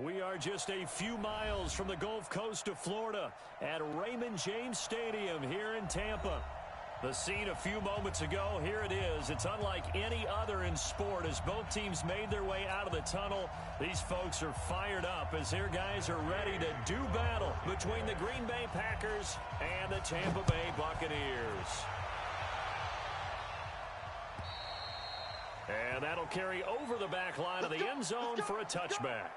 We are just a few miles from the Gulf Coast of Florida at Raymond James Stadium here in Tampa. The scene a few moments ago, here it is. It's unlike any other in sport as both teams made their way out of the tunnel. These folks are fired up as their guys are ready to do battle between the Green Bay Packers and the Tampa Bay Buccaneers. And that'll carry over the back line of the end zone for a touchback.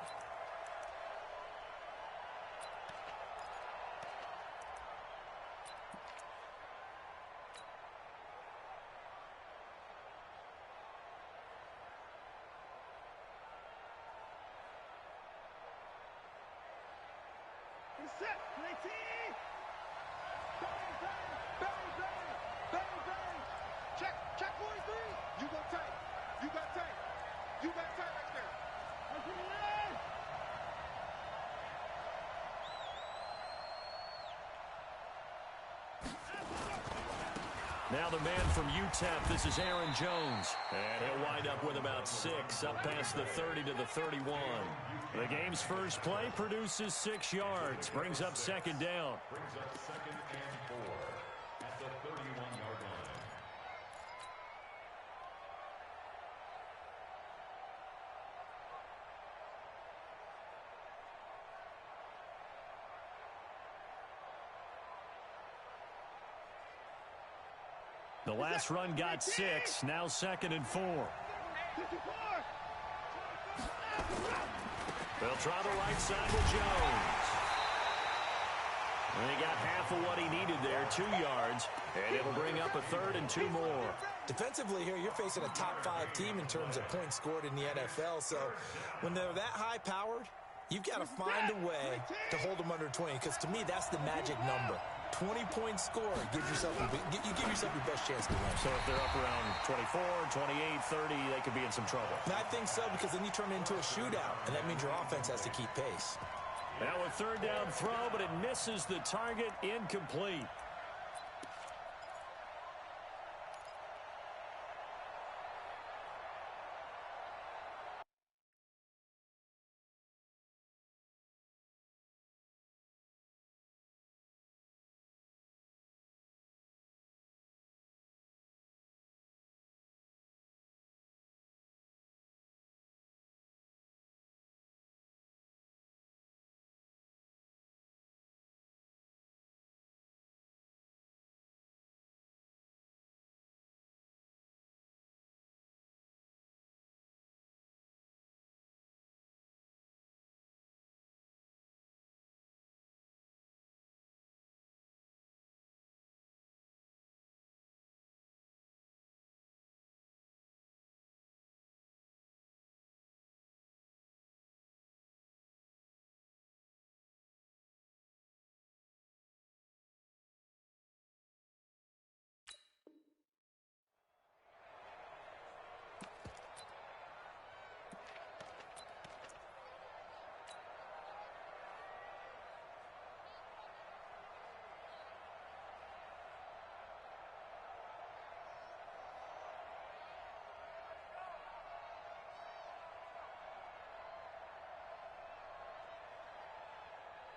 Now the man from UTEP, this is Aaron Jones. And he'll wind up with about 6, up past the 30 to the 31. The game's first play produces 6 yards, brings up second down. Brings up second and 4 at the 31-yard line. The last run got 6, now second and 4. They'll try the right side with Jones. And he got half of what he needed there, 2 yards, and it'll bring up a 3rd and 2 more. Defensively here, you're facing a top-5 team in terms of points scored in the NFL, so when they're that high-powered, you've got to find a way to hold them under 20, because to me, that's the magic number. 20-point score, you give yourself your best chance to win. So if they're up around 24, 28, 30, they could be in some trouble. And I think so, because then you turn it into a shootout, and that means your offense has to keep pace. Now a 3rd down throw, but it misses the target, incomplete.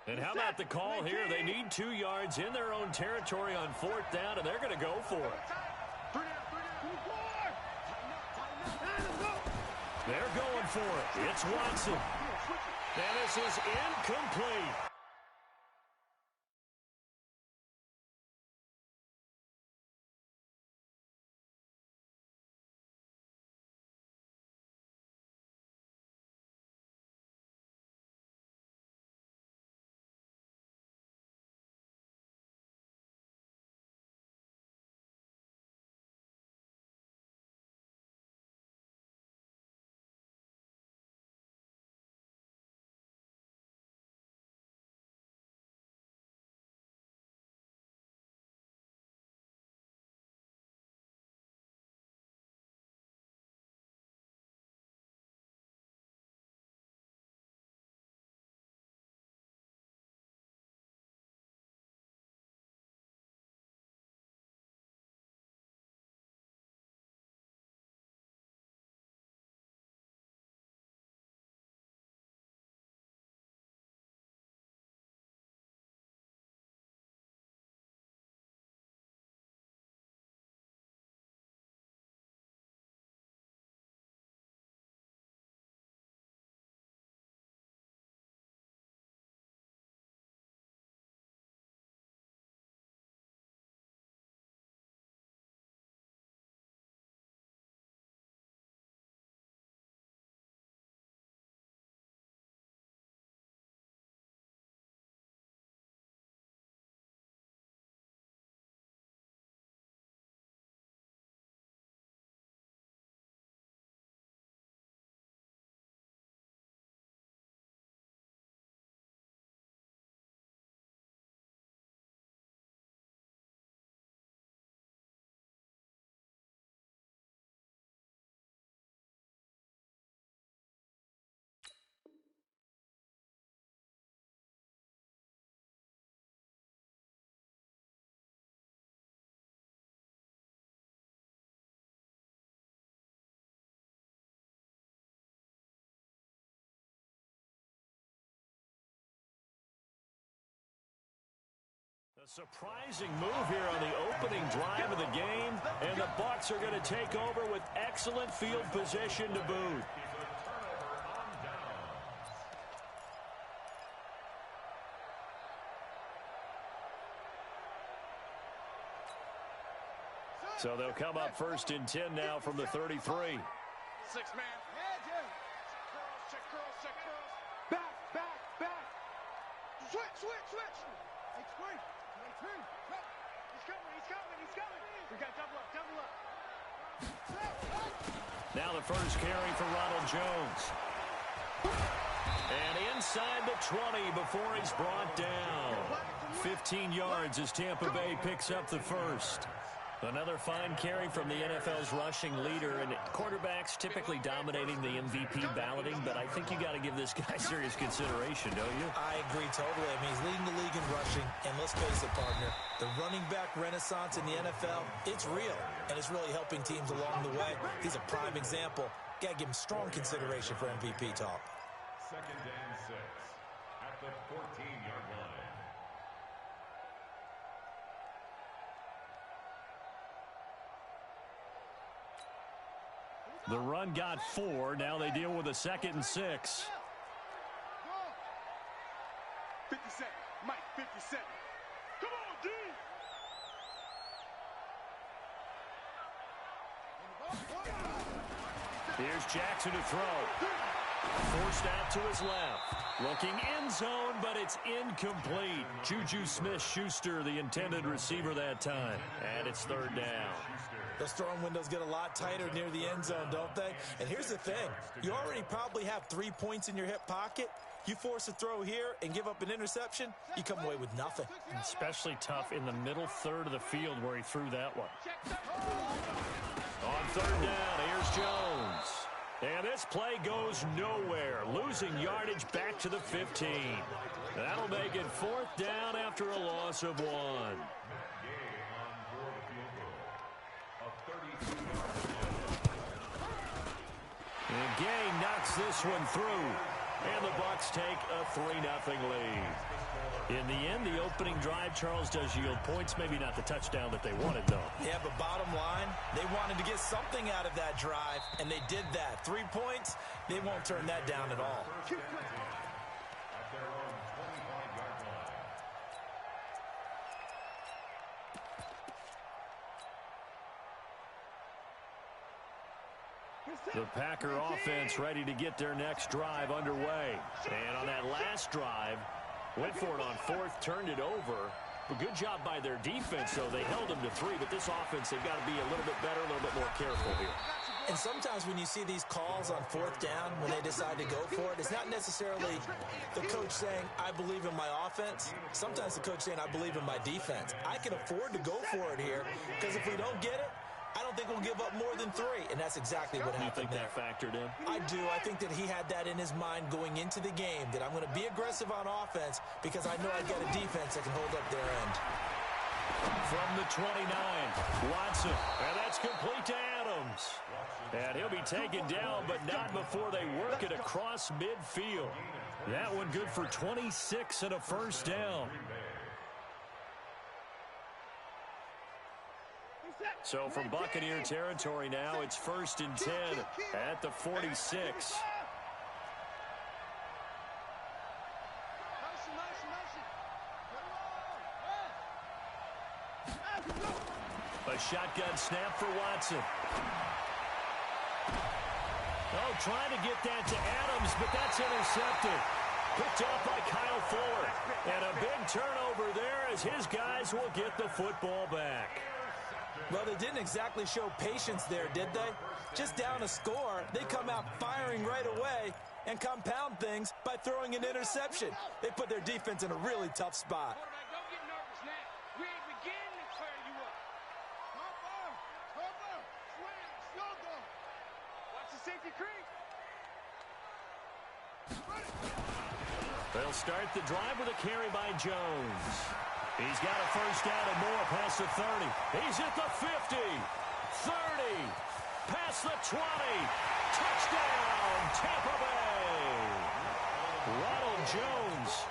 And how about the call here? They need 2 yards in their own territory on 4th down, and they're going to go for it. They're going for it. It's Watson. And this is incomplete. Surprising move here on the opening drive of the game, and the Bucs are going to take over with excellent field position to boot. So they'll come up 1st and 10 now from the 33. 6 man. Check curls. Back. Switch. Hey, screen. He's coming. We got double up. Now the first carry for Ronald Jones. And inside the 20 before he's brought down. 15 yards as Tampa Bay picks up the first. Another fine carry from the NFL's rushing leader, and quarterbacks typically dominating the MVP balloting, but I think you got to give this guy serious consideration, don't you? I agree totally. I mean, he's leading the league in rushing, and let's face it, partner, the running back renaissance in the NFL, it's real, and it's really helping teams along the way. He's a prime example. Got to give him strong consideration for MVP talk. 2nd and 6 at the 14-yard line. The run got 4. Now they deal with a 2nd and 6. 57. Mike, 57. Come on, D. Here's Jackson to throw. Forced out to his left. Looking end zone, but it's incomplete. Juju Smith-Schuster, the intended receiver that time. And it's 3rd down. Those throwing windows get a lot tighter near the end zone, don't they? And here's the thing. You already probably have 3 points in your hip pocket. You force a throw here and give up an interception, you come away with nothing. Especially tough in the middle third of the field where he threw that one. On 3rd down, here's Jones. And this play goes nowhere. Losing yardage back to the 15. That'll make it 4th down after a loss of 1. And Gay knocks this one through. And the Bucs take a 3-0 lead. In the end, the opening drive, Charles, does yield points. Maybe not the touchdown that they wanted, though. Yeah, but bottom line, they wanted to get something out of that drive, and they did that. 3 points, they won't turn that down at all. At their own 25-yard line. The Packer offense ready to get their next drive underway. And on that last drive, went for it on 4th, turned it over. A good job by their defense, though. They held them to 3, but this offense, they've got to be a little bit better, a little bit more careful here. And sometimes when you see these calls on 4th down, when they decide to go for it, it's not necessarily the coach saying, I believe in my offense. Sometimes the coach saying, I believe in my defense. I can afford to go for it here, because if we don't get it, I don't think we'll give up more than 3, and that's exactly what happened there. You think that factored in? I do. I think that he had that in his mind going into the game, that I'm going to be aggressive on offense because I know I've got a defense that can hold up their end. From the 29, Watson, and that's complete to Adams. And he'll be taken down, but not before they work it across midfield. That one good for 26 and a 1st down. So from Buccaneer territory now, it's 1st and 10 at the 46. A shotgun snap for Watson. Oh, trying to get that to Adams, but that's intercepted. Picked up by Kyle Fuller. And a big turnover there as his guys will get the football back. Well, they didn't exactly show patience there, did they? Just down a score, they come out firing right away and compound things by throwing an interception. They put their defense in a really tough spot. Don't get nervous now. We ain't beginning to clear you up. Watch the safety creep. They'll start the drive with a carry by Jones. He's got a 1st down and more past the 30. He's at the 50, 30, past the 20. Touchdown, Tampa Bay. Ronald Jones,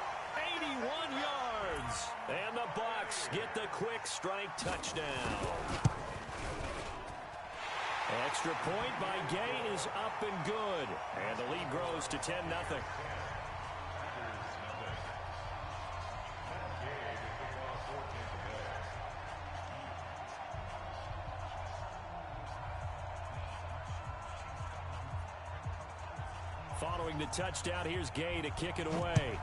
yards. And the Bucs get the quick strike touchdown. Extra point by Gay is up and good. And the lead grows to 10-0. Following the touchdown, here's Gay to kick it away.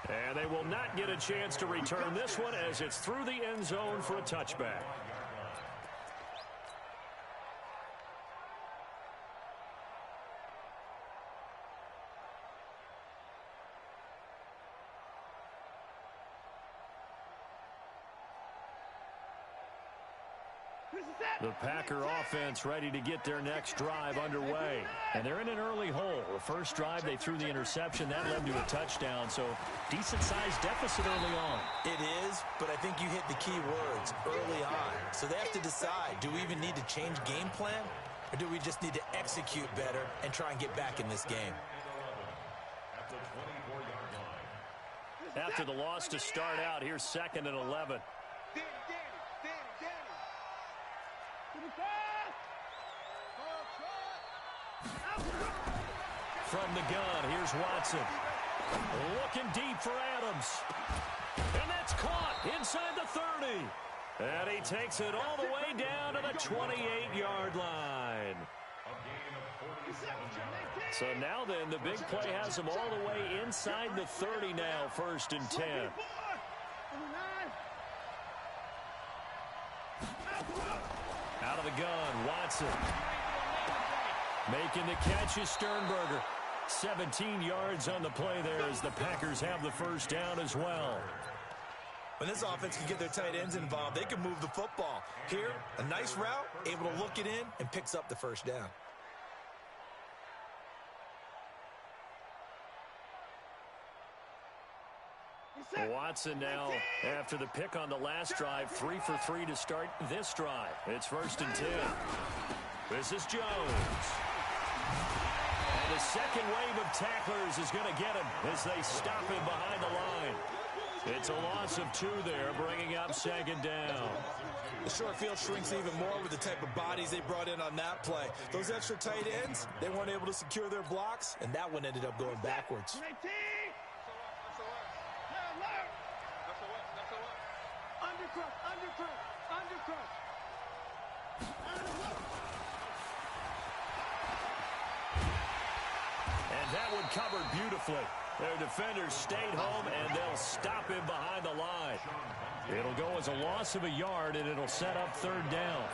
And they will not get a chance to return this one as it's through the end zone for a touchback. The Packer offense ready to get their next drive underway. And they're in an early hole. The first drive, they threw the interception. That led to a touchdown. So decent-sized deficit early on. It is, but I think you hit the key words early on. So they have to decide, do we even need to change game plan? Or do we just need to execute better and try and get back in this game? After the loss to start out, here's 2nd and 11. From the gun, here's Watson. Looking deep for Adams. And that's caught inside the 30. And he takes it all the way down to the 28-yard line. So now then, the big play has him all the way inside the 30 now, 1st and 10. Out of the gun, Watson. Making the catch is Sternberger. 17 yards on the play there as the Packers have the first down as well. When this offense can get their tight ends involved, they can move the football. Here, a nice route, able to look it in, and picks up the first down. Watson now, after the pick on the last drive, 3 for 3 to start this drive. It's 1st and 10. This is Jones. And the second wave of tacklers is going to get him as they stop him behind the line. It's a loss of 2 there, bringing up 2nd down. The short field shrinks even more with the type of bodies they brought in on that play. Those extra tight ends, they weren't able to secure their blocks, and that one ended up going backwards. And that one covered beautifully. Their defenders stayed home, and they'll stop him behind the line. It'll go as a loss of a yard, and it'll set up 3rd down.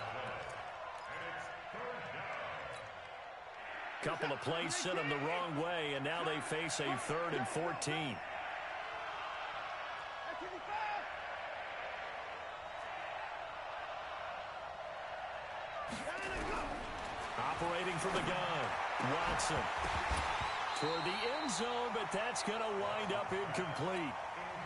Couple of plays sent them the wrong way, and now they face a 3rd and 14. Operating from the gun, Watson. Toward the end zone, but that's going to wind up incomplete.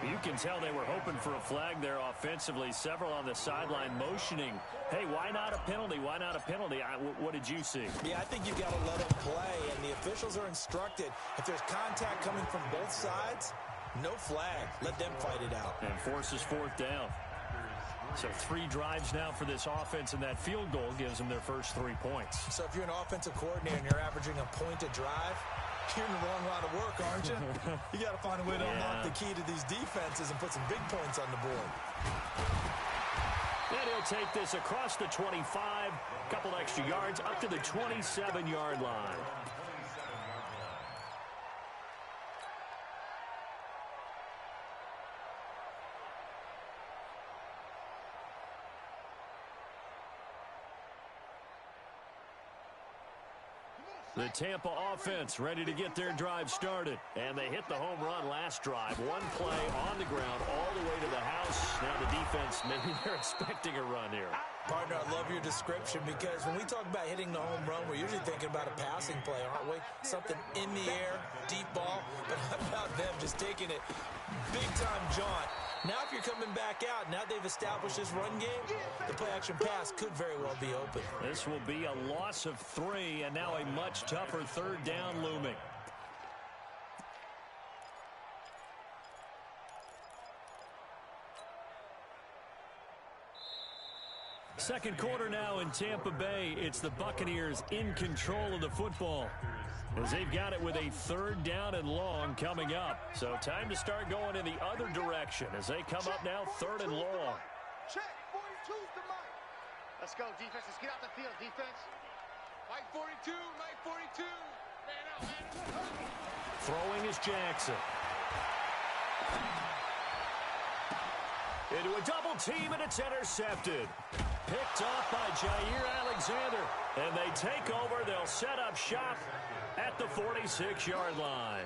You can tell they were hoping for a flag there offensively. Several on the sideline motioning, hey, why not a penalty? Why not a penalty? What did you see? Yeah, I think you've got to let him play, and the officials are instructed. If there's contact coming from both sides, no flag. Let them fight it out. And forces 4th down. So 3 drives now for this offense, and that field goal gives them their first 3 points. So if you're an offensive coordinator and you're averaging a point a drive, you're in the wrong line of work, aren't you? You got to find a way to unlock the key to these defenses and put some big points on the board. And he'll take this across the 25, couple extra yards, up to the 27-yard line. The Tampa offense ready to get their drive started. And they hit the home run last drive. 1 play on the ground all the way to the house. Now the defense, maybe they're expecting a run here. Partner, I love your description because when we talk about hitting the home run, we're usually thinking about a passing play, aren't we? Something in the air, deep ball. But how about them just taking it big-time jaunt. Now if you're coming back out, now they've established this run game, the play-action pass could very well be open. This will be a loss of 3, and now a much tougher third down looming. Second quarter now in Tampa Bay. It's the Buccaneers in control of the football, as they've got it with a third down and long coming up. So time to start going in the other direction as they come up now third and long. Check. 42's the mic. Let's go, defense. Let's get out the field, defense. Mike 42, Mike 42. Man out, man. Throwing is Jackson. Into a double team, and it's intercepted. Picked off by Jair Alexander. And they take over. They'll set up shop at the 46-yard line.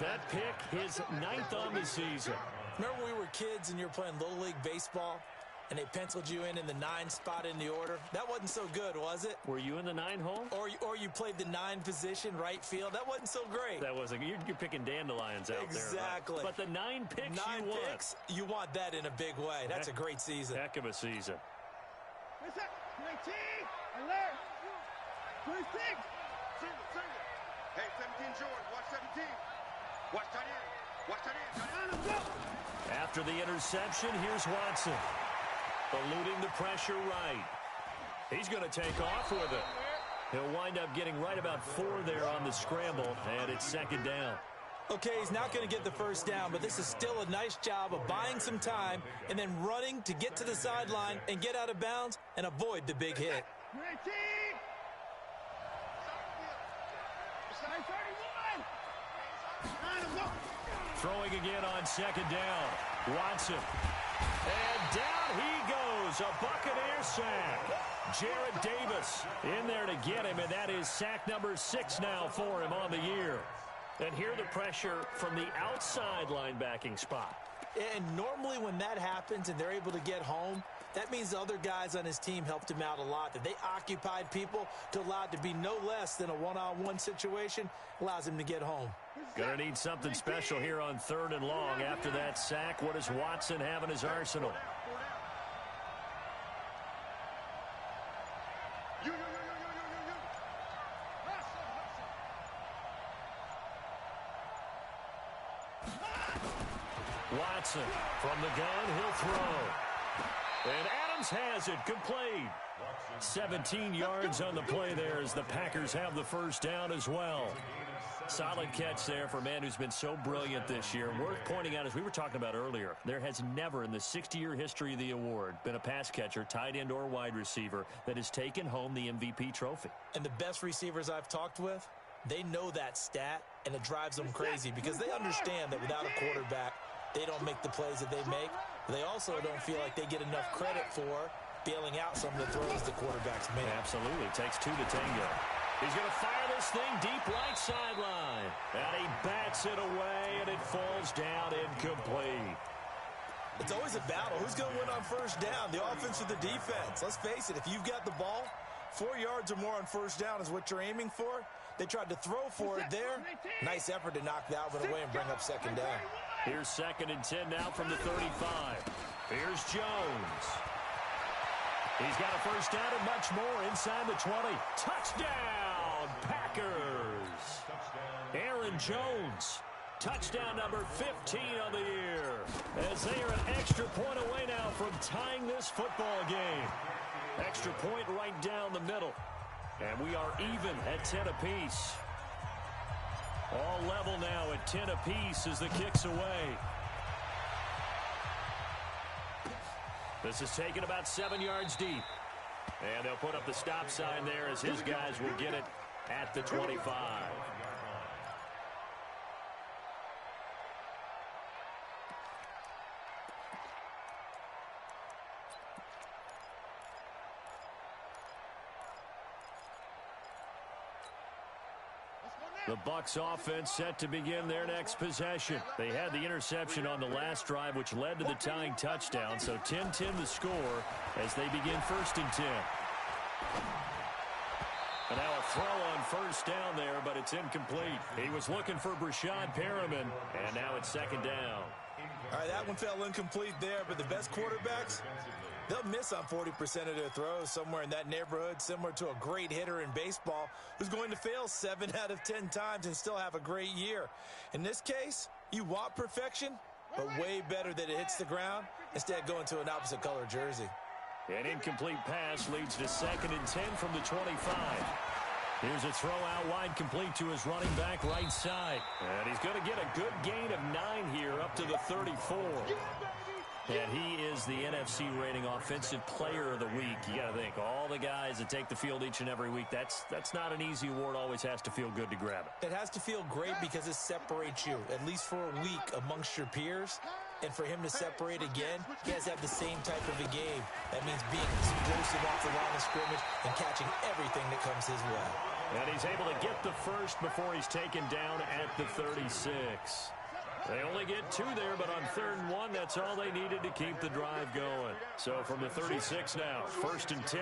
That pick, his 9th on the season. Remember when we were kids and you were playing Little League Baseball, and they penciled you in the 9 spot in the order? That wasn't so good, was it? Were you in the 9 hole? Or you played the 9 position, right field. That wasn't so great. That wasn't. You're picking dandelions out there. Exactly. Right? But the 9 picks 9 you want. picks, you want that in a big way. That's a great season. Heck of a season. 19, alert. 26. Single. Hey, 17, George. Watch 17. Watch tight end. Watch tight end. After the interception, here's Watson. Eluding the pressure right. He's going to take off with it. He'll wind up getting right about 4 there on the scramble, and it's second down. Okay, he's not going to get the first down, but this is still a nice job of buying some time and then running to get to the sideline and get out of bounds and avoid the big hit. 19. Throwing again on second down. Watson. And down he goes. A Buccaneer sack. Jarrad Davis in there to get him, and that is sack number 6 now for him on the year. And here the pressure from the outside linebacking spot. And normally when that happens and they're able to get home, that means the other guys on his team helped him out a lot. That they occupied people to allow it to be no less than a one-on-one situation, allows him to get home. Gonna need something special here on third and long after that sack. What does Watson have in his arsenal? Watson from the gun, he'll throw. And Adams has it, complete. 17 yards on the play there as the Packers have the first down as well. Solid catch there for a man who's been so brilliant this year. Worth pointing out, as we were talking about earlier, there has never in the 60-year history of the award been a pass catcher, tight end or wide receiver that has taken home the MVP trophy. And the best receivers I've talked with, they know that stat, and it drives them crazy because they understand that without a quarterback, they don't make the plays that they make. They also don't feel like they get enough credit for bailing out some of the throws the quarterbacks make. Absolutely. Takes 2 to tango. He's going to fire this thing deep right sideline. And he bats it away, and it falls down incomplete. It's always a battle. Who's going to win on first down, the offense or the defense? Let's face it, if you've got the ball, 4 yards or more on first down is what you're aiming for. They tried to throw for it there. Nice effort to knock that one away and bring up second down. Here's 2nd and 10 now from the 35. Here's Jones. He's got a first down and much more inside the 20. Touchdown, Packers. Aaron Jones. Touchdown number 15 of the year. As they are an extra point away now from tying this football game. Extra point right down the middle. And we are even at 10 apiece. All level now at 10 apiece as the kick's away. This is taken about 7 yards deep. And they'll put up the stop sign there as his guys will get it at the 25. The Bucs offense set to begin their next possession. They had the interception on the last drive, which led to the tying touchdown. So 10-10 the score as they begin 1st and 10. And now a throw on first down there, but it's incomplete. He was looking for Brashad Perriman, and now it's second down. All right, that one fell incomplete there, but the best quarterbacks, they'll miss on 40% of their throws, somewhere in that neighborhood, similar to a great hitter in baseball who's going to fail 7 out of 10 times and still have a great year. In this case, you want perfection, but way better that it hits the ground instead of going to an opposite color jersey. An incomplete pass leads to 2nd and 10 from the 25. Here's a throw out wide, complete to his running back right side. And he's going to get a good gain of 9 here up to the 34. And he is the NFC rating offensive player of the week. You got to think, all the guys that take the field each and every week, that's not an easy award. Always has to feel good to grab it. It has to feel great because it separates you, at least for a week, amongst your peers. And for him to separate again, he has to have the same type of a game. That means being explosive off the line of scrimmage and catching everything that comes his way. And he's able to get the first before he's taken down at the 36. They only get 2 there, but on 3rd and 1, that's all they needed to keep the drive going. So from the 36 now, 1st and 10.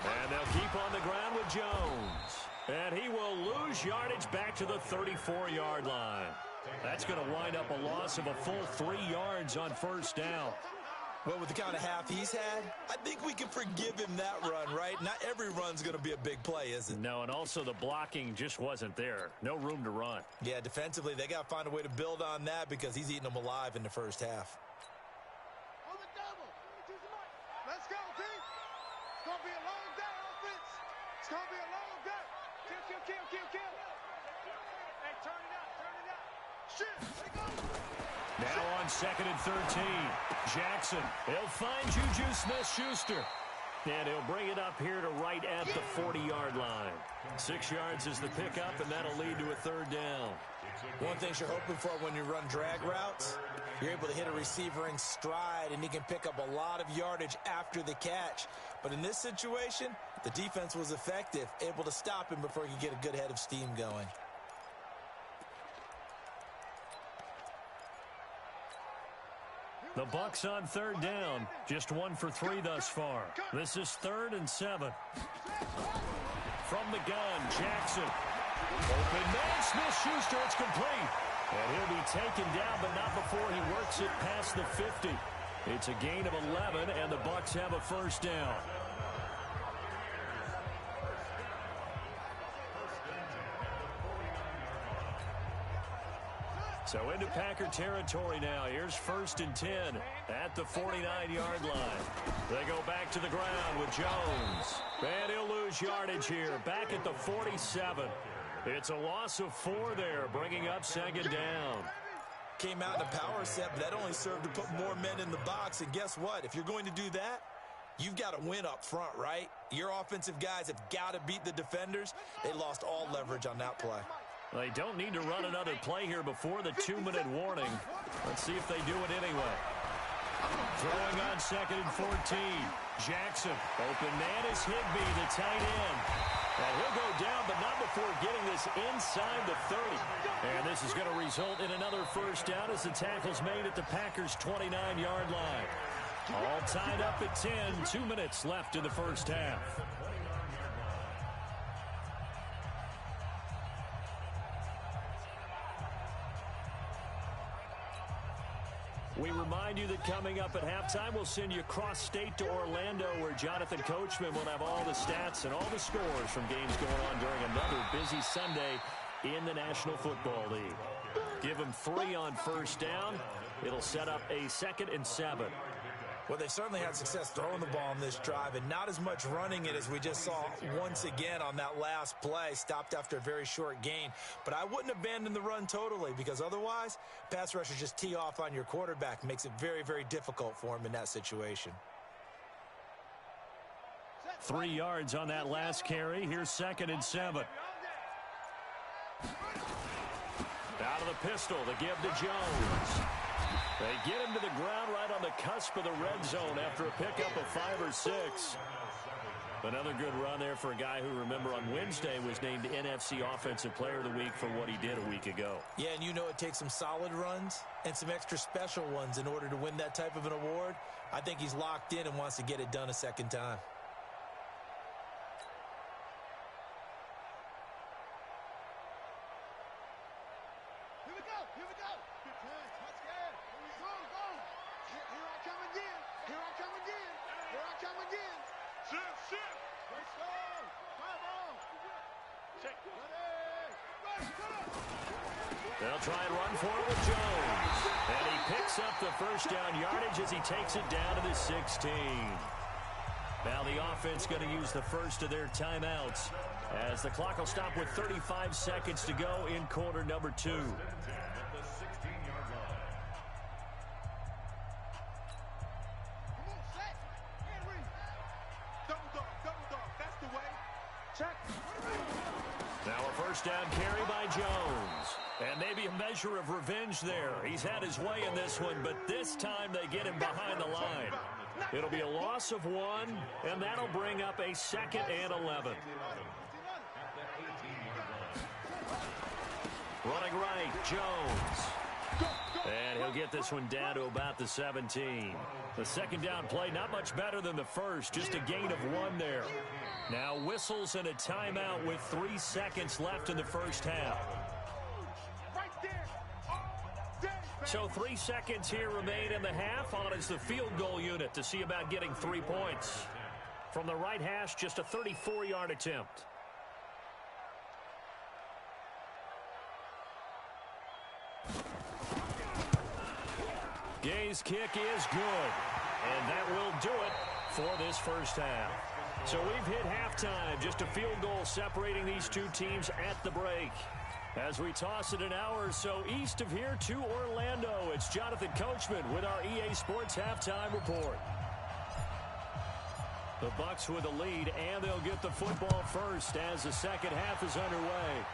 And they'll keep on the ground with Jones. And he will lose yardage back to the 34-yard line. That's going to wind up a loss of a full 3 yards on 1st down. Well, with the kind of half he's had, I think we can forgive him that run, right? Not every run's going to be a big play, is it? No, and also the blocking just wasn't there. No room to run. Yeah, defensively, they got to find a way to build on that because he's eating them alive in the first half. On the double. Let's go, team. It's going to be a long day, offense. It's going to be a long day. Kill. Hey, turn it up. Shit, let it go. Now on 2nd and 13. Jackson, he'll find Juju Smith-Schuster. And he'll bring it up here to right at the 40-yard line. 6 yards is the pickup, and that'll lead to a 3rd down. One thing you're hoping for when you run drag routes, you're able to hit a receiver in stride, and he can pick up a lot of yardage after the catch. But in this situation, the defense was effective, able to stop him before he could get a good head of steam going. The Bucs on 3rd down. Just 1 for 3 thus far. This is 3rd and 7. From the gun, Jackson. Open man, Smith-Schuster, it's complete. And he'll be taken down, but not before he works it past the 50. It's a gain of 11, and the Bucs have a 1st down. So into Packer territory now. Here's 1st and 10 at the 49-yard line. They go back to the ground with Jones. And he'll lose yardage here. Back at the 47. It's a loss of 4 there, bringing up 2nd down. Came out in a power set, but that only served to put more men in the box. And guess what? If you're going to do that, you've got to win up front, right? Your offensive guys have got to beat the defenders. They lost all leverage on that play. They don't need to run another play here before the 2-minute warning. Let's see if they do it anyway. Throwing on 2nd and 14. Jackson. Open man is Higbee, the tight end. And he'll go down, but not before getting this inside the 30. And this is going to result in another 1st down as the tackle's made at the Packers' 29-yard line. All tied up at 10. 2 minutes left in the 1st half. We remind you that coming up at halftime, we'll send you cross-state to Orlando, where Jonathan Coachman will have all the stats and all the scores from games going on during another busy Sunday in the National Football League. Give him 3 on 1st down. It'll set up a 2nd and 7. Well, they certainly had success throwing the ball in this drive, and not as much running it as we just saw once again on that last play. Stopped after a very short gain. But I wouldn't abandon the run totally, because otherwise, pass rushers just tee off on your quarterback. Makes it very, very difficult for him in that situation. 3 yards on that last carry. Here's 2nd and 7. Out of the pistol, the give to Jones. They get him to the ground right on the cusp of the red zone after a pickup of 5 or 6. Another good run there for a guy who, remember, on Wednesday was named NFC Offensive Player of the Week for what he did a week ago. Yeah, and you know it takes some solid runs and some extra special ones in order to win that type of an award. I think he's locked in and wants to get it done a second time. Here we go. Here we go. Good pass. Let's go. Here we go. Go. Here I come again. Here I come again. Here I come again. Shift. Let's go. Five on. Check. Ready. They'll try and run for it with Jones. And he picks up the first down yardage as he takes it down to the 16. Now the offense going to use the first of their timeouts as the clock will stop with 35 seconds to go in quarter number 2. Now a first down carry by Jones. And maybe a measure of revenge there. He's had his way in this one, but this time they get him behind the line. It'll be a loss of 1, and that'll bring up a 2nd and 11. Running right, Jones. And he'll get this one down to about the 17. The second down play, not much better than the first, just a gain of 1 there. Now whistles and a timeout with 3 seconds left in the first half. So 3 seconds here remain in the half. On is the field goal unit to see about getting 3 points. From the right hash, just a 34-yard attempt. Gay's kick is good. And that will do it for this first half. So we've hit halftime. Just a field goal separating these two teams at the break. As we toss it an hour or so east of here to Orlando, it's Jonathan Coachman with our EA Sports Halftime Report. The Bucks with the lead, and they'll get the football first as the second half is underway.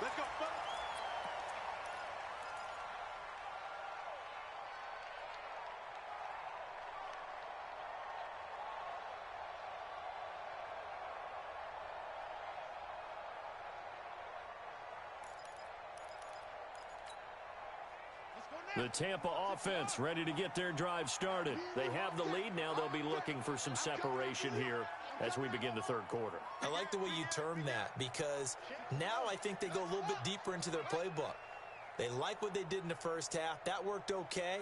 Let's go, Bucks. The Tampa offense ready to get their drive started. They have the lead. Now they'll be looking for some separation here as we begin the third quarter. I like the way you term that because now I think they go a little bit deeper into their playbook. They like what they did in the first half. That worked okay.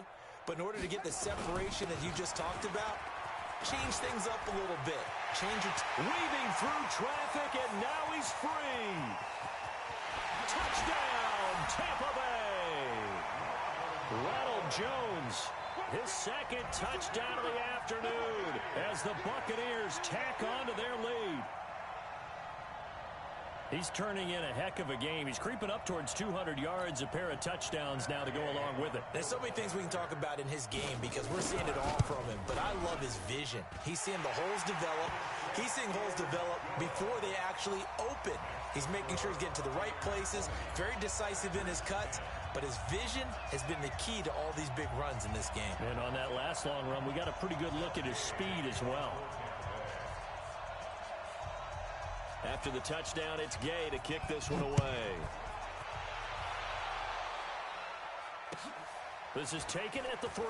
But in order to get the separation that you just talked about, change things up a little bit. Change it. Weaving through traffic, and now he's free. Touchdown, Tampa Bay. Ronald Jones, his second touchdown of the afternoon as the Buccaneers tack on to their lead. He's turning in a heck of a game. He's creeping up towards 200 yards, a pair of touchdowns now to go along with it. There's so many things we can talk about in his game because we're seeing it all from him, but I love his vision. He's seeing the holes develop. He's seeing holes develop before they actually open. He's making sure he's getting to the right places, very decisive in his cuts, but his vision has been the key to all these big runs in this game. And on that last long run, we got a pretty good look at his speed as well. After the touchdown, it's Gay to kick this one away. This is taken at the 3.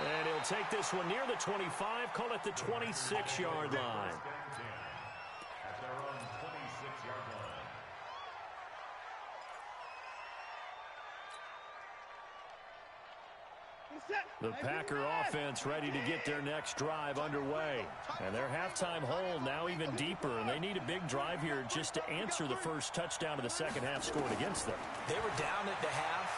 And he'll take this one near the 25, call it the 26-yard line. At their own 26-yard line. The Packer offense ready to get their next drive underway. And their halftime hole now even deeper, and they need a big drive here just to answer the first touchdown of the second half scored against them. They were down at the half.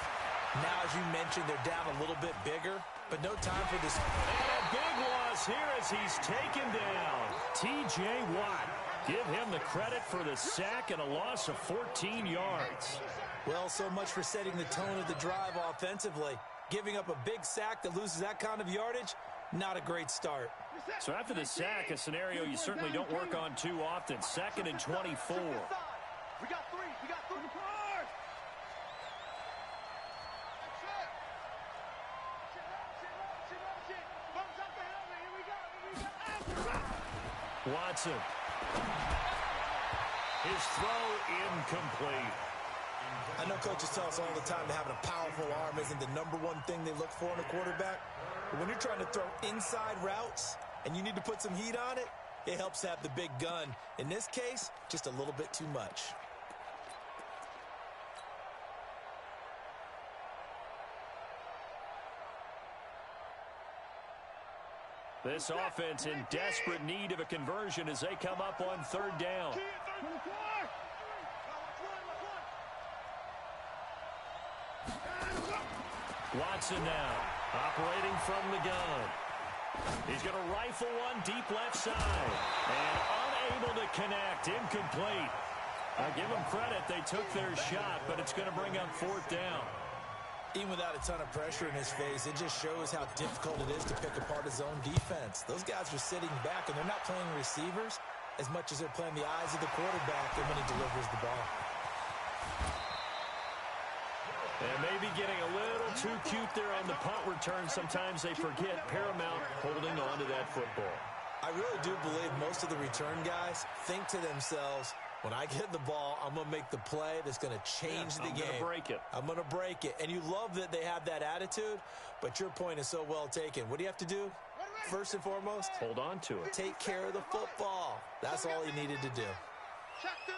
Now, as you mentioned, they're down a little bit bigger, but no time for this. And a big loss here as he's taken down. T.J. Watt. Give him the credit for the sack and a loss of 14 yards. Well, so much for setting the tone of the drive offensively. Giving up a big sack that loses that kind of yardage, not a great start. So after the sack, a scenario you certainly don't work on too often. 2nd and 24. We got 3. We got 3 cars. Watson. His throw incomplete. I know coaches tell us all the time that having a powerful arm isn't the #1 thing they look for in a quarterback. But when you're trying to throw inside routes and you need to put some heat on it, it helps have the big gun. In this case, just a little bit too much. This offense in desperate need of a conversion as they come up on 3rd down. Watson now, operating from the gun. He's going to rifle one deep left side. And unable to connect, incomplete. I give them credit, they took their shot, but it's going to bring up 4th down. Even without a ton of pressure in his face, it just shows how difficult it is to pick apart his own defense. Those guys are sitting back, and they're not playing receivers as much as they're playing the eyes of the quarterback and when he delivers the ball. And maybe getting a little too cute there on the punt return. Sometimes they forget paramount holding on to that football. I really do believe most of the return guys think to themselves, when I get the ball, I'm going to make the play that's going to change the game. I'm going to break it. I'm going to break it. And you love that they have that attitude, but your point is so well taken. What do you have to do? First and foremost, hold on to it. Take care of the football. That's all he needed to do. Check 31.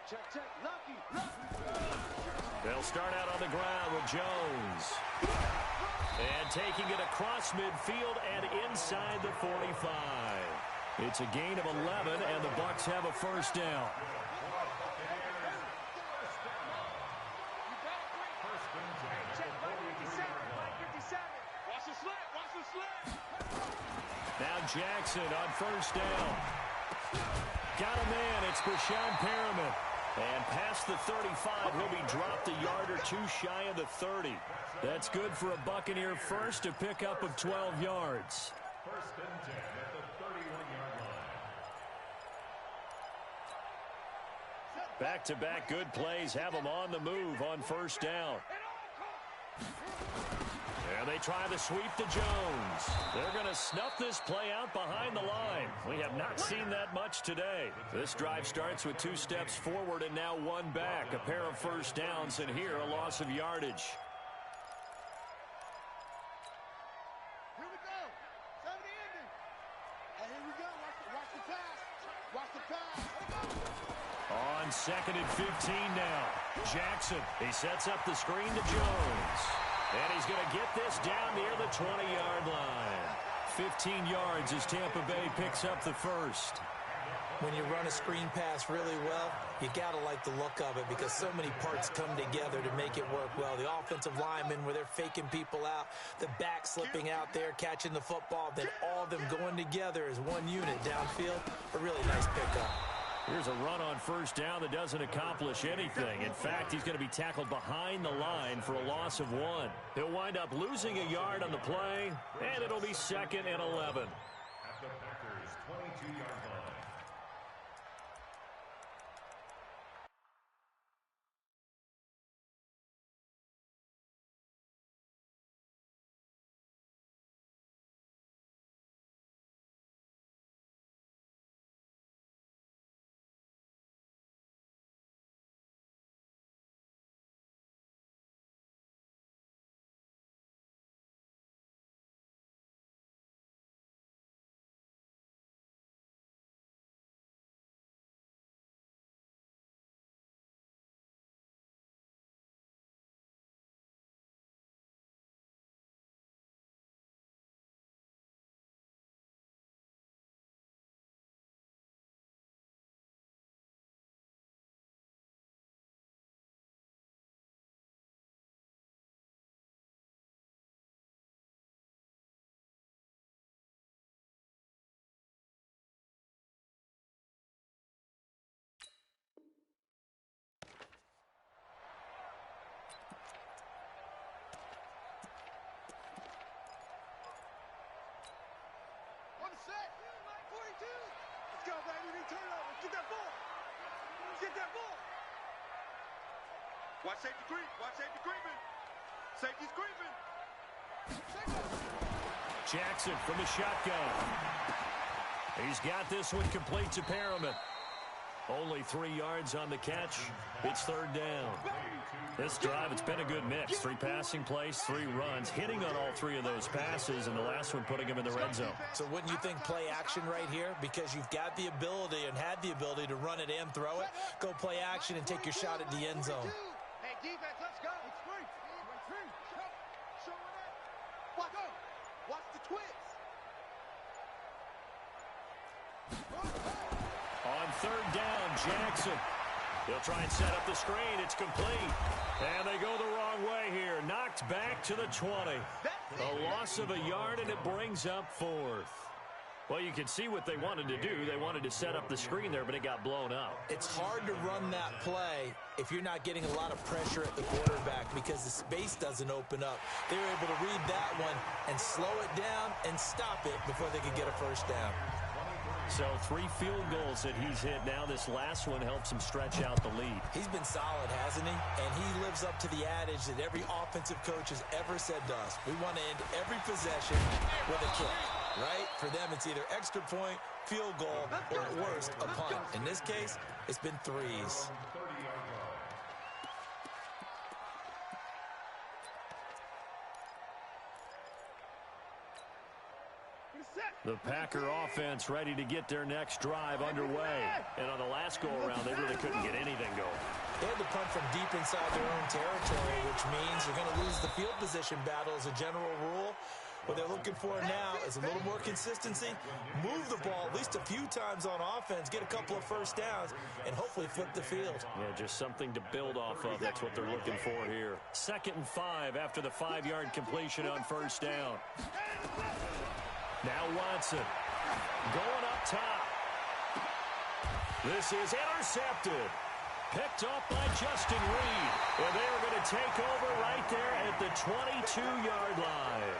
Check. Lucky. They'll start out on the ground with Jones. And taking it across midfield and inside the 45. It's a gain of 11, and the Bucs have a 1st down. Now Jackson on 1st down. Got a man. It's Breshad Perriman. And past the 35, he'll be dropped a yard or two shy of the 30. That's good for a Buccaneer first, a pickup of 12 yards. 1st and 10 at the 31-yard line. Back-to-back good plays have them on the move on 1st down. And they try the sweep to Jones. They're going to snuff this play out behind the line. We have not seen that much today. This drive starts with 2 steps forward and now 1 back. A pair of 1st downs, and here a loss of yardage. Here we go. 70 ending. And here we go. Watch the pass. On 2nd and 15 now. Jackson, he sets up the screen to Jones. And he's going to get this down near the 20-yard line. 15 yards as Tampa Bay picks up the 1st. When you run a screen pass really well, you got to like the look of it because so many parts come together to make it work well. The offensive linemen, where they're faking people out, the back slipping out there, catching the football, then all of them going together as one unit downfield. A really nice pickup. Here's a run on 1st down that doesn't accomplish anything. In fact, he's going to be tackled behind the line for a loss of 1. He'll wind up losing a yard on the play, and it'll be 2nd and 11. At the Packers' 22-yard line. Set. 42. Let's go, baby. We turn it over. Get that ball. Get that ball. Watch safety creep. Watch safety creeping. Safety's creeping. Jackson from the shotgun. He's got this one complete to Perriman. Only 3 yards on the catch. It's third down. This drive, it's been a good mix. 3 passing plays, 3 runs, hitting on all 3 of those passes, and the last one putting him in the red zone. So wouldn't you think play action right here? Because you've got the ability and had the ability to run it and throw it. Go play action and take your shot at the end zone. Hey, defense, let's go. It's free. Show it. Watch the twist. On third down, Jackson. They'll try and set up the screen. It's complete. And they go the wrong way here. Knocked back to the 20. A loss of a yard, and it brings up 4th. Well, you can see what they wanted to do. They wanted to set up the screen there, but it got blown up. It's hard to run that play if you're not getting a lot of pressure at the quarterback because the space doesn't open up. They were able to read that one and slow it down and stop it before they could get a first down. So 3 field goals that he's hit now. This last one helps him stretch out the lead. He's been solid, hasn't he? And he lives up to the adage that every offensive coach has ever said to us. We want to end every possession with a kick, right? For them, it's either extra point, field goal, or at worst, a punt. In this case, it's been 3s. The Packer offense ready to get their next drive underway. And on the last go-around, they really couldn't get anything going. They had to punt from deep inside their own territory, which means you're going to lose the field position battle as a general rule. What they're looking for now is a little more consistency, move the ball at least a few times on offense, get a couple of first downs, and hopefully flip the field. Yeah, just something to build off of. That's what they're looking for here. 2nd and 5 after the 5-yard completion on first down. Now Watson going up top. This is intercepted. Picked off by Justin Reed. And they are going to take over right there at the 22-yard line.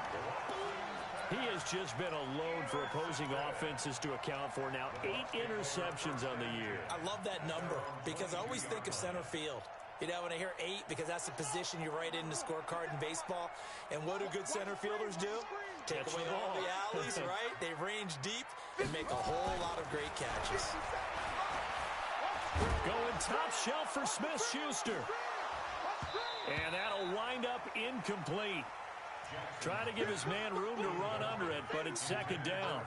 He has just been a load for opposing offenses to account for. Now 8 interceptions on the year. I love that number because I always think of center field. You know, when I hear 8, because that's the position you write in the scorecard in baseball. And what do good center fielders do? Take away all the alleys, right? They range deep and make a whole lot of great catches. Going top shelf for Smith-Schuster. And that'll wind up incomplete. Try to give his man room to run under it, but it's 2nd down.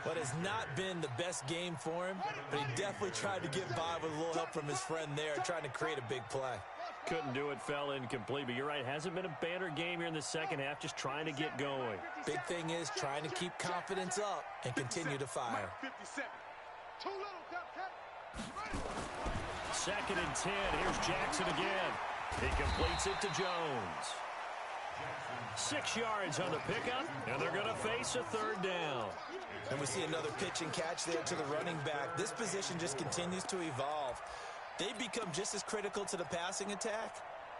What has not been the best game for him, but he definitely tried to get by with a little help from his friend there, trying to create a big play. Couldn't do it, fell incomplete, but you're right, hasn't been a banner game here in the second half, just trying to get going. Big thing is trying to keep confidence up and continue to fire. 57. Too little, 2nd and 10, here's Jackson again. He completes it to Jones. 6 yards on the pickup, and they're going to face a 3rd down. And we see another pitch and catch there to the running back. This position just continues to evolve. They become just as critical to the passing attack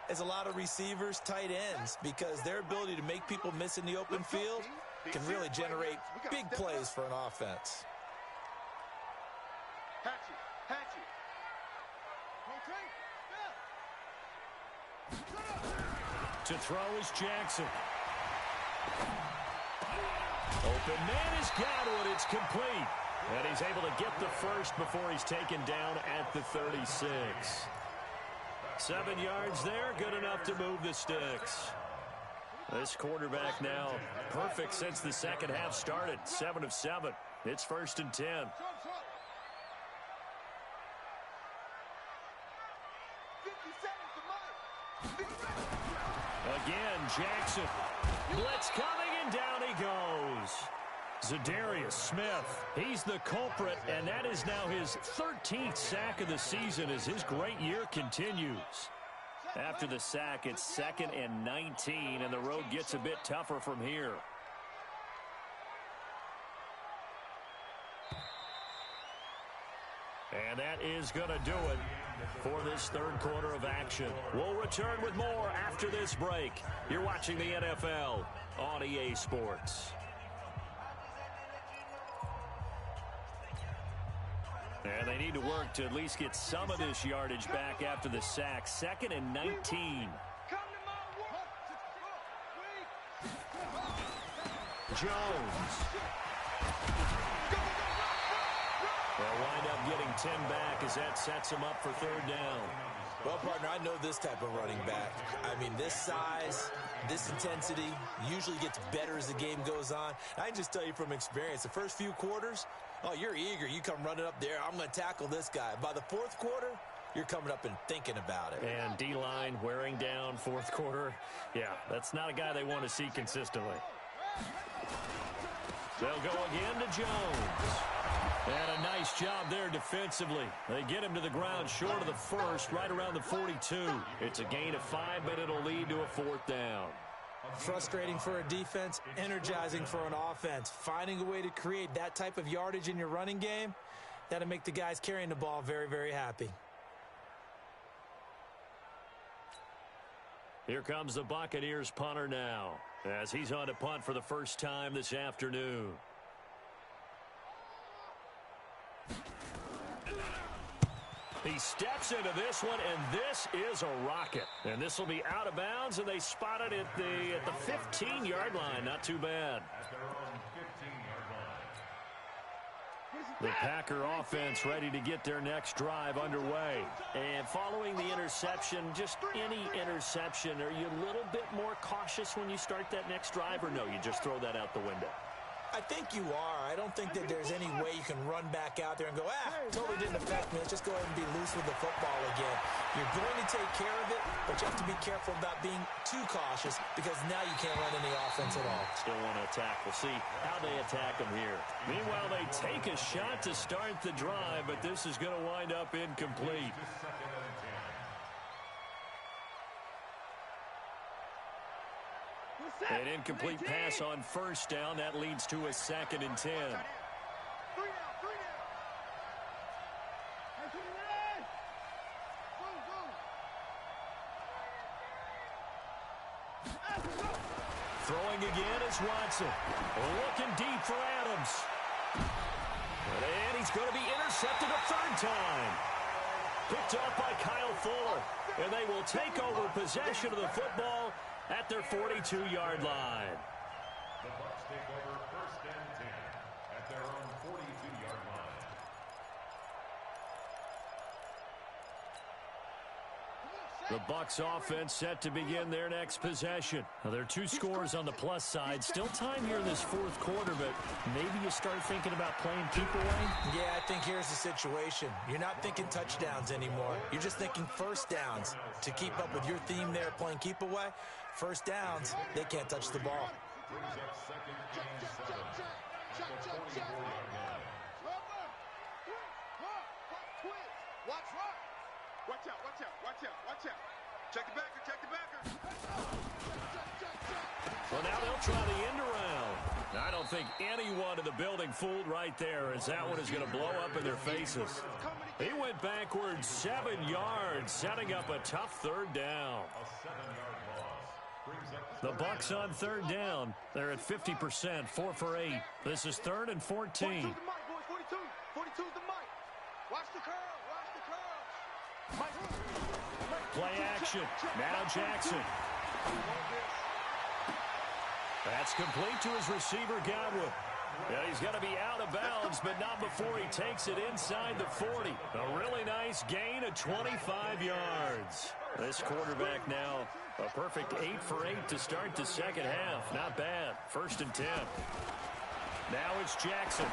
as a lot of receivers, tight ends, because their ability to make people miss in the open field can really generate big plays for an offense. To throw is Jackson. Open man has got it. It's complete. And he's able to get the first before he's taken down at the 36. 7 yards there, good enough to move the sticks. This quarterback now perfect since the second half started. 7 of 7. It's 1st and 10. Again, Jackson. Blitz coming, and down he goes. Za'Darius Smith, he's the culprit, and that is now his 13th sack of the season as his great year continues. After the sack, it's 2nd and 19, and the road gets a bit tougher from here. And that is going to do it for this 3rd quarter of action. We'll return with more after this break. You're watching the NFL on EA Sports. And they need to work to at least get some of this yardage back after the sack. 2nd and 19. Jones. They'll wind up getting 10 back as that sets them up for third down. Well, partner, I know this type of running back. I mean, this size, this intensity usually gets better as the game goes on. I can just tell you from experience, the first few quarters, oh, you're eager. You come running up there, I'm going to tackle this guy. By the fourth quarter, you're coming up and thinking about it. And D-line wearing down fourth quarter. Yeah, that's not a guy they want to see consistently. They'll go again to Jones. And a nice job there defensively. They get him to the ground short of the first, right around the 42. It's a gain of 5, but it'll lead to a fourth down. Frustrating for a defense, energizing for an offense. Finding a way to create that type of yardage in your running game, that'll make the guys carrying the ball very, very happy. Here comes the Buccaneers punter now, as he's on to punt for the first time this afternoon. He steps into this one, and this is a rocket. And this will be out of bounds, and they spot it at the 15-yard line. Not too bad. The Packer offense ready to get their next drive underway. And following the interception, just any interception, are you a little bit more cautious when you start that next drive, or no, you just throw that out the window? I think you are. I don't think that there's any way you can run back out there and go, totally didn't affect me. Let's just go ahead and be loose with the football again. You're going to take care of it, but you have to be careful about being too cautious because now you can't run any offense at all. Still want to attack. We'll see how they attack them here. Meanwhile, they take a shot to start the drive, but this is going to wind up incomplete. An incomplete pass on first down. That leads to a 2nd and 10. Throwing again is Watson. Looking deep for Adams. And he's going to be intercepted a third time. Picked off by Kyle Fuller. And they will take over possession of the football at their 42-yard line. The Bucs take over 1st and 10 at their own 42-yard line. The Bucs offense set to begin their next possession. Now, there are 2 scores on the plus side. Still time here in this fourth quarter, but maybe you start thinking about playing keep away? Yeah, I think here's the situation. You're not thinking touchdowns anymore. You're just thinking first downs. To keep up with your theme there, playing keep away, first downs, they can't touch the ball. Brings up 2nd and 7 at the 44-yard line. Watch out, watch out, watch out, watch out. Check the backer, check the backer. Well, now they'll try the end around. I don't think anyone in the building fooled right there, as that one is going to blow up in their faces. He went backwards 7 yards, setting up a tough third down. A 7-yard loss. Brings up The Bucs on third down. They're at 50%, 4 for 8. This is 3rd and 14. 42's the mic, boys, 42. 42's the mic. Watch the curl, watch the curl. Play action. Now Jackson. That's complete to his receiver, Godwin. Yeah, he's going to be out of bounds, but not before he takes it inside the 40. A really nice gain of 25 yards. This quarterback now a perfect 8 for 8 to start the second half. Not bad. 1st and 10. Now it's Jackson.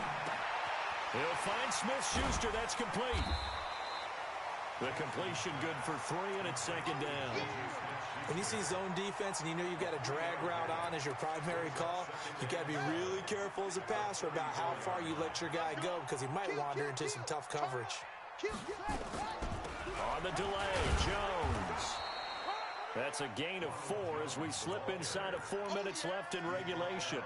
He'll find Smith-Schuster. That's complete. The completion good for 3, and it's 2nd down. When you see zone defense and you know you've got a drag route on as your primary call, you've got to be really careful as a passer about how far you let your guy go because he might wander into some tough coverage. On the delay, Jones. That's a gain of 4 as we slip inside of 4 minutes left in regulation.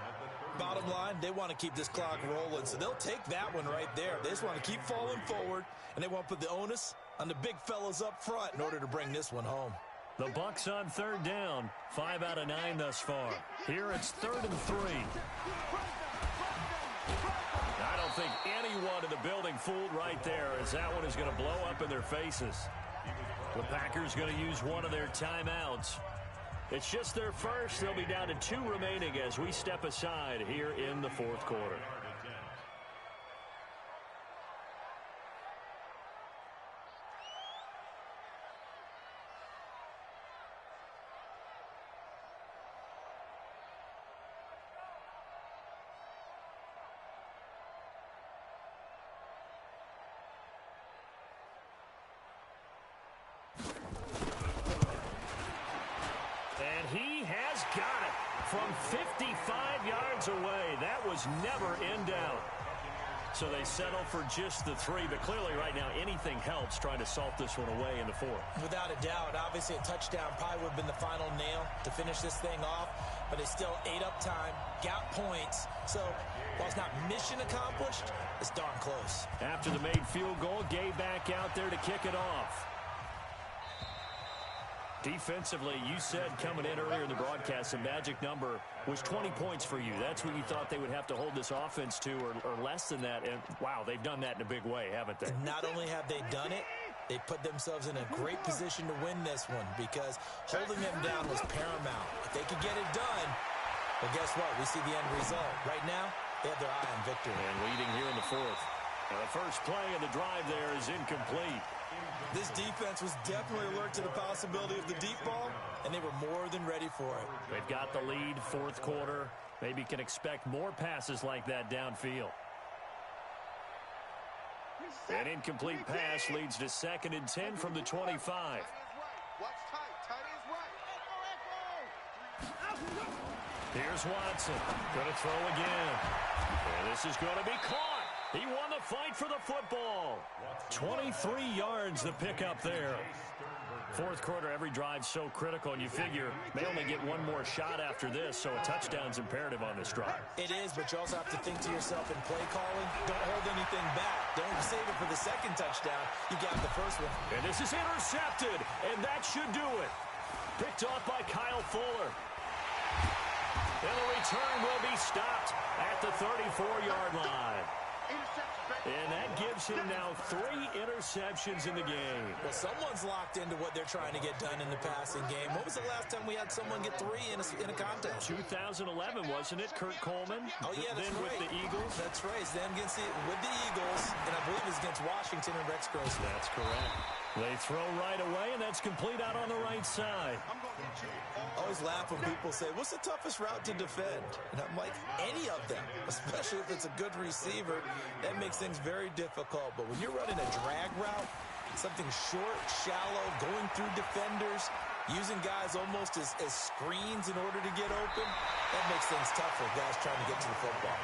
Bottom line, they want to keep this clock rolling, so they'll take that one right there. They just want to keep falling forward, and they want to put the onus on the big fellas up front in order to bring this one home. The Bucs on third down, 5 out of 9 thus far. Here it's 3rd and 3. I don't think anyone in the building fooled right there, as that one is going to blow up in their faces. The Packers going to use one of their timeouts. It's just their first. They'll be down to 2 remaining as we step aside here in the fourth quarter. He has got it from 55 yards away. That was never in doubt. So they settle for just the 3, but clearly right now anything helps trying to salt this one away in the 4th. Without a doubt, obviously a touchdown probably would have been the final nail to finish this thing off, but it's still ate up time, got points. So while it's not mission accomplished, it's darn close. After the made field goal, Gay back out there to kick it off. Defensively, you said coming in earlier in the broadcast, the magic number was 20 points for you. That's what you thought they would have to hold this offense to, or less than that. And, wow, they've done that in a big way, haven't they? Not only have they done it, they put themselves in a great position to win this one because holding them down was paramount. If they could get it done, well, guess what? We see the end result. Right now, they have their eye on victory. And leading here in the 4th. Now the first play of the drive there is incomplete. This defense was definitely alert to the possibility of the deep ball, and they were more than ready for it. They've got the lead, 4th quarter. Maybe can expect more passes like that downfield. An incomplete pass leads to 2nd and 10 from the 25. Watch tight. Tight is right. Here's Watson. Going to throw again. And this is going to be caught. He won the fight for the football. 23 yards the pickup there. 4th quarter, every drive so critical, and you figure they only get one more shot after this, so a touchdown's imperative on this drive. It is, but you also have to think to yourself in play calling, don't hold anything back. Don't save it for the 2nd touchdown. You got the first one. And this is intercepted, and that should do it. Picked off by Kyle Fuller. And the return will be stopped at the 34-yard line. And that gives him now 3 interceptions in the game. Well, someone's locked into what they're trying to get done in the passing game. When was the last time we had someone get 3 in a contest? 2011, wasn't it? Kurt Coleman. Oh, yeah, that's then right. with the Eagles. That's right. It's them with the Eagles, and I believe it's against Washington and Rex Grossman. That's correct. They throw right away, and that's complete out on the right side. I always laugh when people say, what's the toughest route to defend? And I'm like, any of them, especially if it's a good receiver. That makes things very difficult. But when you're running a drag route, something short, shallow, going through defenders, using guys almost as screens in order to get open, that makes things tough for guys trying to get to the football.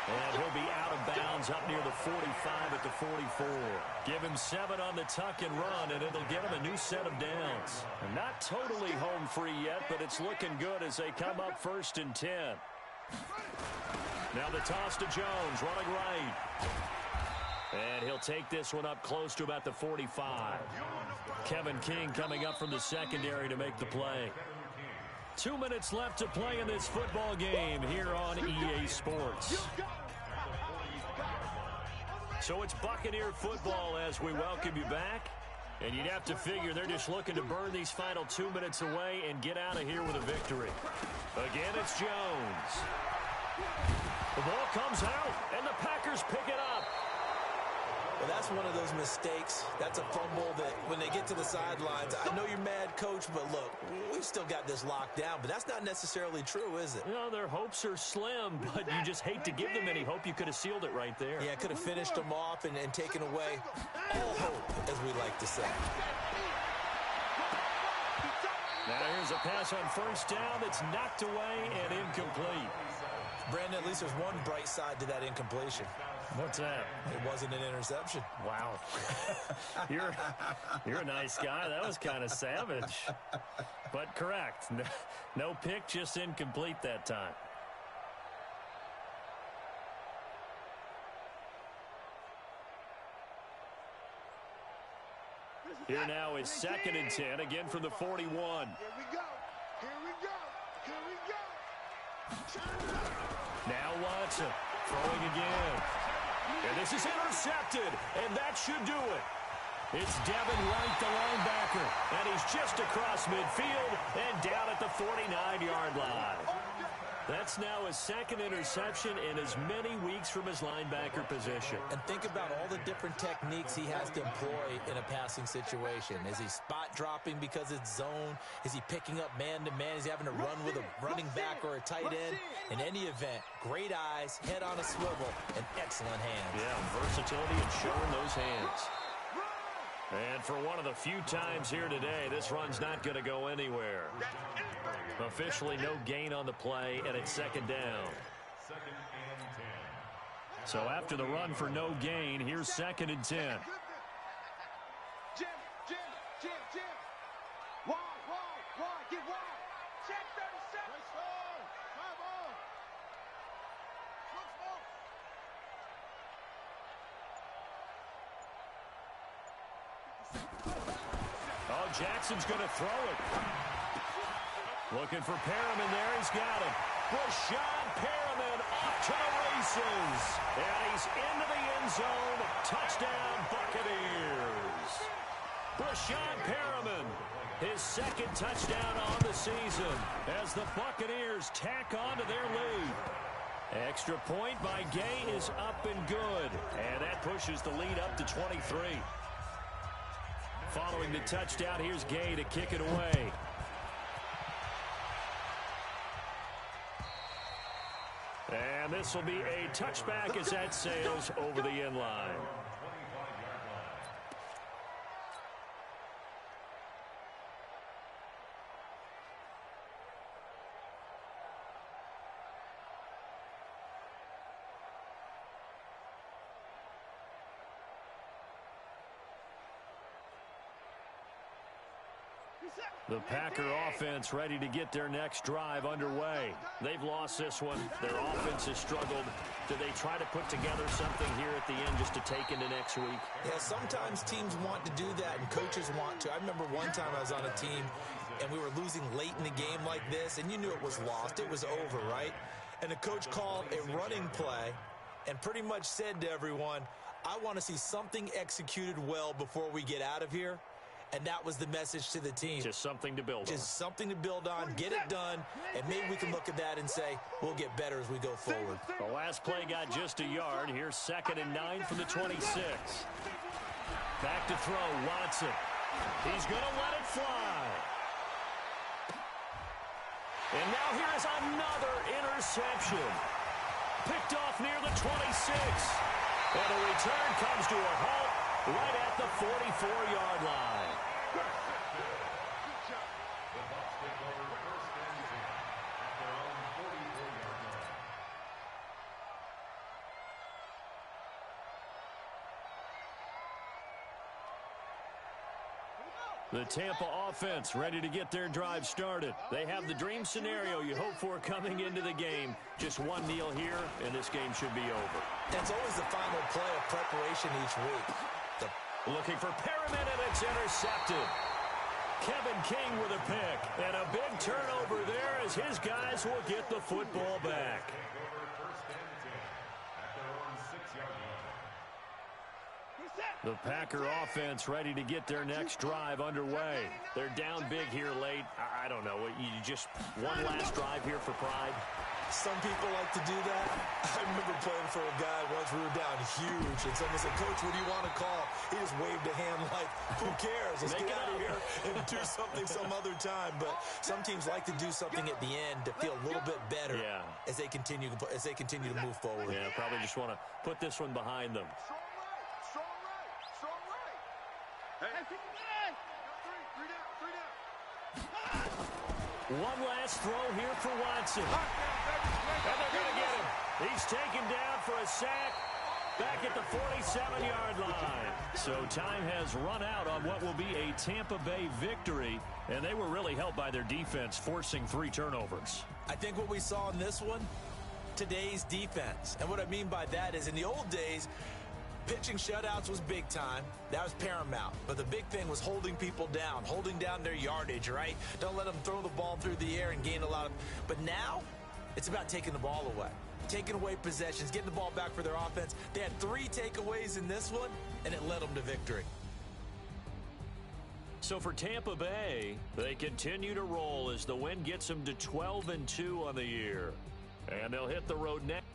And he'll be out of bounds up near the 45 at the 44. Give him 7 on the tuck and run, and it'll get him a new set of downs. Not totally home free yet, but it's looking good as they come up 1st and 10. Now the toss to Jones, running right. And he'll take this one up close to about the 45. Kevin King coming up from the secondary to make the play. 2 minutes left to play in this football game here on EA Sports. So it's Buccaneer football as we welcome you back. And you'd have to figure they're just looking to burn these final 2 minutes away and get out of here with a victory. Again, it's Jones. The ball comes out, and the Packers pick it up. Well, that's one of those mistakes. That's a fumble that when they get to the sidelines, I know you're mad, Coach, but look, we've still got this locked down. But that's not necessarily true, is it? You know, their hopes are slim, but you just hate to give them any hope. You could have sealed it right there. Yeah, could have finished them off and taken away all hope, as we like to say. Now here's a pass on 1st down that's knocked away and incomplete. Brandon, at least there's one bright side to that incompletion. What's that? It wasn't an interception. Wow. You're a nice guy. That was kind of savage. But correct. No pick, just incomplete that time. Here now is 2nd and 10, again from the 41. Here we go. Here we go. Here we go. Now Watson throwing again. And this is intercepted, and that should do it. It's Devin White, the linebacker, and he's just across midfield and down at the 49-yard line. That's now his second interception in as many weeks from his linebacker position. And think about all the different techniques he has to employ in a passing situation. Is he spot dropping because it's zone? Is he picking up man-to-man? Is he having to run with a running back or a tight end? In any event, great eyes, head on a swivel, and excellent hands. Yeah, versatility and showing those hands. And for one of the few times here today, this run's not going to go anywhere. Officially no gain on the play, and it's second down. Second and 10. So after the run for no gain, here's second and 10. Jim. Wide, get wide. Check 37. Come on. Smoke. Oh, Jackson's going to throw it. Looking for Perriman there. He's got him. Breshad Perriman off to the races. And he's into the end zone. Touchdown, Buccaneers. Breshad Perriman, his second touchdown on the season as the Buccaneers tack on to their lead. Extra point by Gay is up and good. And that pushes the lead up to 23. Following the touchdown, here's Gay to kick it away. And this will be a touchback as that sails over the end line. The Packer offense ready to get their next drive underway. They've lost this one. Their offense has struggled. Do they try to put together something here at the end just to take into next week? Yeah, sometimes teams want to do that and coaches want to. I remember one time I was on a team and we were losing late in the game like this, and you knew it was lost. It was over, right? And the coach called a running play and pretty much said to everyone, I want to see something executed well before we get out of here. And that was the message to the team. Just something to build on. Just something to build on, get it done, and maybe we can look at that and say, we'll get better as we go forward. The last play got just a yard. Here's second and 9 from the 26. Back to throw, Watson. He's going to let it fly. And now here is another interception. Picked off near the 26. And the return comes to a halt right at the 44-yard line. The Bucs take over first and 10 at their own 44-yard line. The Tampa offense ready to get their drive started. They have the dream scenario you hope for coming into the game. Just one kneel here, and this game should be over. That's always the final play of preparation each week. Looking for Perriman, and it's intercepted. Kevin King with a pick, and a big turnover there as his guys will get the football back. Take over first and 10 at their own 6-yard line. The Packer offense ready to get their next drive underway. They're down big here late. I don't know. You just one last drive here for pride. Some people like to do that. I remember playing for a guy once. We were down huge, and someone said, Coach, what do you want to call? He just waved a hand like, who cares? Let's get out of here and do something some other time. But some teams like to do something at the end to feel a little bit better as they continue to move forward. Yeah, probably just want to put this one behind them. Strong right. Hey, three down. One last throw here for Watson. And they're going to get him. He's taken down for a sack back at the 47-yard line. So time has run out on what will be a Tampa Bay victory, and they were really helped by their defense forcing 3 turnovers. I think what we saw in this one, today's defense. And what I mean by that is in the old days, pitching shutouts was big time. That was paramount. But the big thing was holding people down, holding down their yardage, right? Don't let them throw the ball through the air and gain a lot of... But now, it's about taking the ball away. Taking away possessions, getting the ball back for their offense. They had 3 takeaways in this one, and it led them to victory. So for Tampa Bay, they continue to roll as the win gets them to 12-2 on the year. And they'll hit the road next.